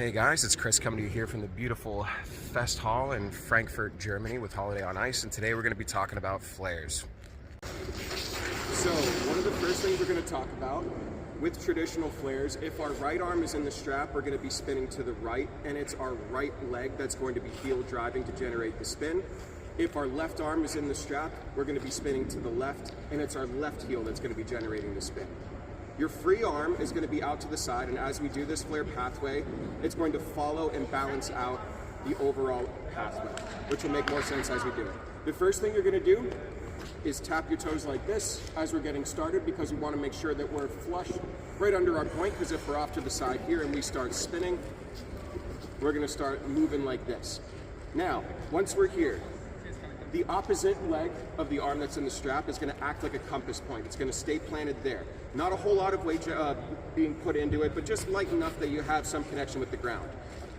Hey guys, it's Chris coming to you here from the beautiful Fest Hall in Frankfurt, Germany with Holiday on Ice, and today we're going to be talking about flares. So one of the first things we're going to talk about with traditional flares, if our right arm is in the strap, we're going to be spinning to the right, and it's our right leg that's going to be heel driving to generate the spin. If our left arm is in the strap, we're going to be spinning to the left, and it's our left heel that's going to be generating the spin. Your free arm is going to be out to the side, and as we do this flare pathway, it's going to follow and balance out the overall pathway, which will make more sense as we do it. The first thing you're going to do is tap your toes like this as we're getting started, because we want to make sure that we're flush right under our point, because if we're off to the side here and we start spinning, we're going to start moving like this. Now, once we're here, the opposite leg of the arm that's in the strap is going to act like a compass point. It's going to stay planted there. Not a whole lot of weight being put into it, but just light enough that you have some connection with the ground.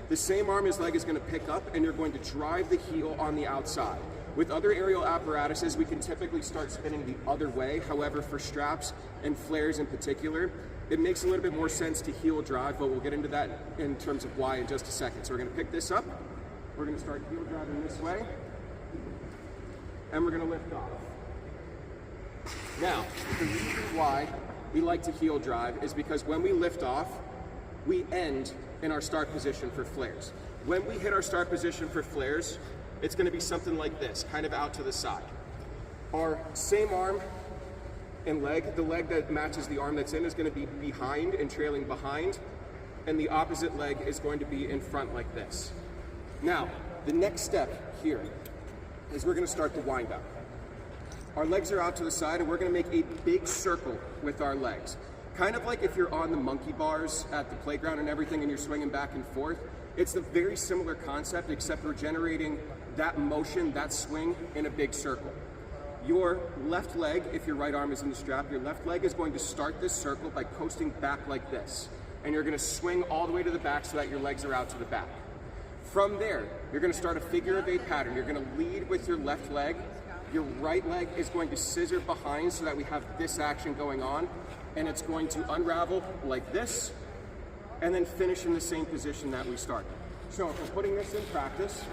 The same arm as leg is going to pick up, and you're going to drive the heel on the outside. With other aerial apparatuses, we can typically start spinning the other way. However, for straps and flares in particular, it makes a little bit more sense to heel drive, but we'll get into that in terms of why in just a second. So we're going to pick this up. We're going to start heel driving this way, and we're going to lift off. Now, the reason why we like to heel drive is because when we lift off, we end in our start position for flares. When we hit our start position for flares, it's going to be something like this, kind of out to the side. Our same arm and leg, the leg that matches the arm that's in, is going to be behind and trailing behind, and the opposite leg is going to be in front like this. Now, the next step here is we're going to start the wind up. Our legs are out to the side, and we're going to make a big circle with our legs. Kind of like if you're on the monkey bars at the playground and everything and you're swinging back and forth. It's a very similar concept, except we're generating that motion, that swing, in a big circle. Your left leg, if your right arm is in the strap, your left leg is going to start this circle by coasting back like this. And you're going to swing all the way to the back so that your legs are out to the back. From there, you're going to start a figure of 8 pattern. You're going to lead with your left leg. Your right leg is going to scissor behind so that we have this action going on, and it's going to unravel like this, and then finish in the same position that we started. So if we're putting this in practice,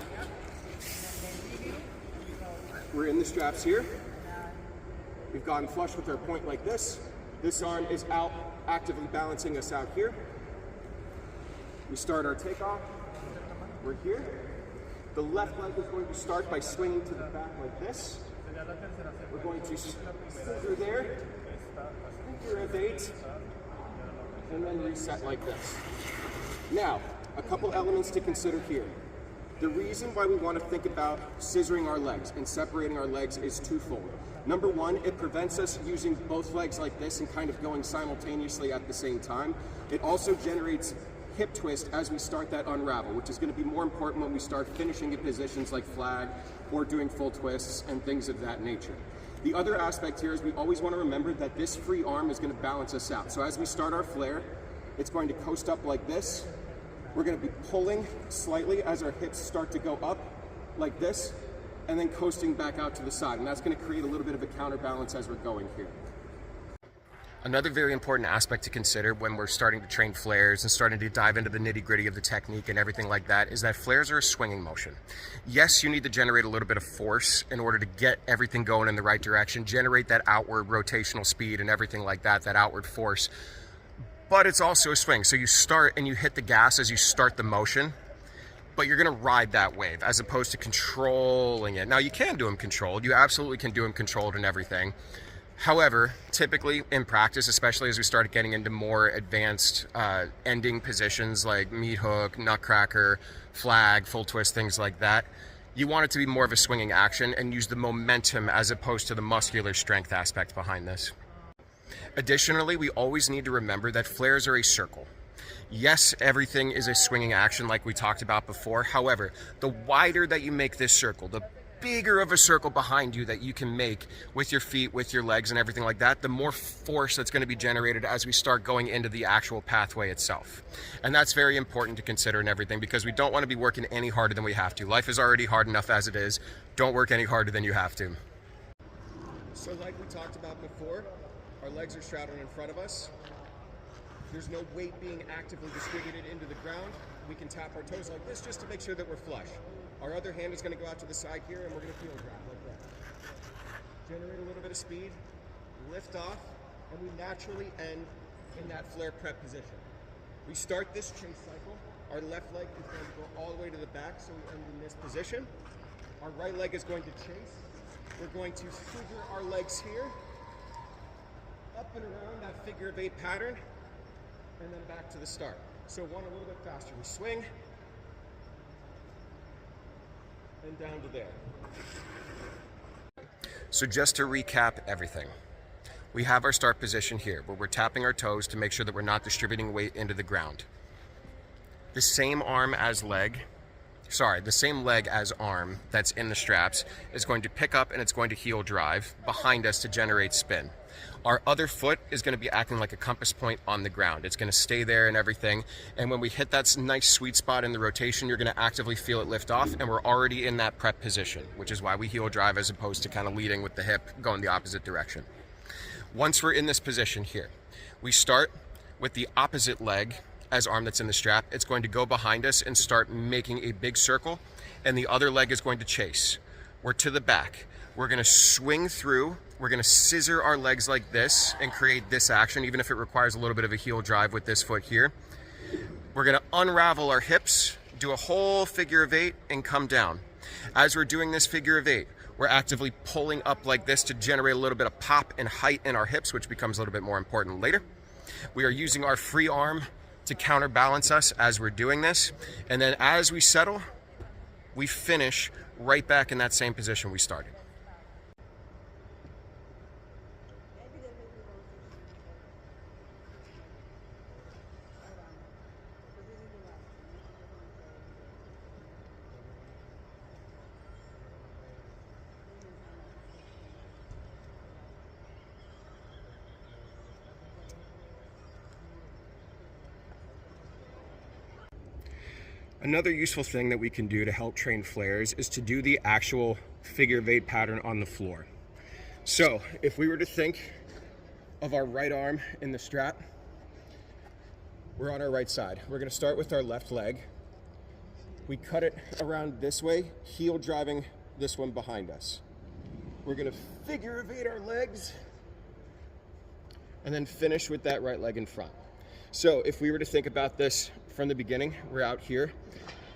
we're in the straps here. We've gotten flush with our point like this. This arm is out, actively balancing us out here. We start our takeoff. We're here. The left leg is going to start by swinging to the back like this. We're going to scissor there, figure of 8, and then reset like this. Now, a couple elements to consider here. The reason why we want to think about scissoring our legs and separating our legs is twofold. Number one, it prevents us using both legs like this and kind of going simultaneously at the same time. It also generates hip twist as we start that unravel, which is going to be more important when we start finishing in positions like flag or doing full twists and things of that nature. The other aspect here is we always want to remember that this free arm is going to balance us out. So as we start our flare, it's going to coast up like this. We're going to be pulling slightly as our hips start to go up like this, and then coasting back out to the side. And that's going to create a little bit of a counterbalance as we're going here. Another very important aspect to consider when we're starting to train flares and starting to dive into the nitty-gritty of the technique and everything like that is that flares are a swinging motion. Yes, you need to generate a little bit of force in order to get everything going in the right direction, generate that outward rotational speed and everything like that, that outward force. But it's also a swing. So you start and you hit the gas as you start the motion, but you're going to ride that wave as opposed to controlling it. Now, you can do them controlled. You absolutely can do them controlled and everything. However, typically in practice, especially as we start getting into more advanced ending positions like meat hook, nutcracker, flag, full twist, things like that, you want it to be more of a swinging action and use the momentum as opposed to the muscular strength aspect behind this. Additionally, we always need to remember that flares are a circle. Yes, everything is a swinging action like we talked about before. However, the wider that you make this circle, the bigger of a circle behind you that you can make with your feet, with your legs and everything like that, the more force that's going to be generated as we start going into the actual pathway itself. And that's very important to consider and everything, because we don't want to be working any harder than we have to. Life is already hard enough as it is. Don't work any harder than you have to. So like we talked about before, our legs are shrouded in front of us. There's no weight being actively distributed into the ground. we can tap our toes like this just to make sure that we're flush. Our other hand is going to go out to the side here, and we're going to heel drop like that. Generate a little bit of speed, lift off, and we naturally end in that flare prep position. We start this chase cycle. Our left leg is going to go all the way to the back, so we end in this position. Our right leg is going to chase. We're going to scissor our legs here, up and around that figure of 8 pattern, and then back to the start. So one a little bit faster. We swing, and down to there. So just to recap everything, we have our start position here where we're tapping our toes to make sure that we're not distributing weight into the ground. The same leg as arm that's in the straps is going to pick up and it's going to heel drive behind us to generate spin. Our other foot is going to be acting like a compass point on the ground. It's going to stay there and everything. And when we hit that nice sweet spot in the rotation, you're going to actively feel it lift off, and we're already in that prep position, which is why we heel drive as opposed to kind of leading with the hip going the opposite direction. Once we're in this position here, we start with the opposite leg as arm that's in the strap. It's going to go behind us and start making a big circle, and the other leg is going to chase. We're to the back. We're going to swing through. We're going to scissor our legs like this and create this action, even if it requires a little bit of a heel drive with this foot here. We're going to unravel our hips, do a whole figure of 8, and come down. As we're doing this figure of 8, we're actively pulling up like this to generate a little bit of pop and height in our hips, which becomes a little bit more important later. We are using our free arm to counterbalance us as we're doing this. And then as we settle, we finish right back in that same position we started. Another useful thing that we can do to help train flares is to do the actual figure of 8 pattern on the floor. So if we were to think of our right arm in the strap, we're on our right side. We're going to start with our left leg. We cut it around this way, heel driving this one behind us. We're going to figure of 8 our legs and then finish with that right leg in front. So if we were to think about this from the beginning, we're out here,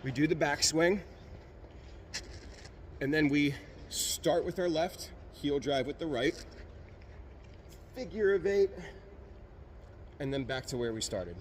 we do the backswing, and then we start with our left, heel drive with the right, figure of 8, and then back to where we started.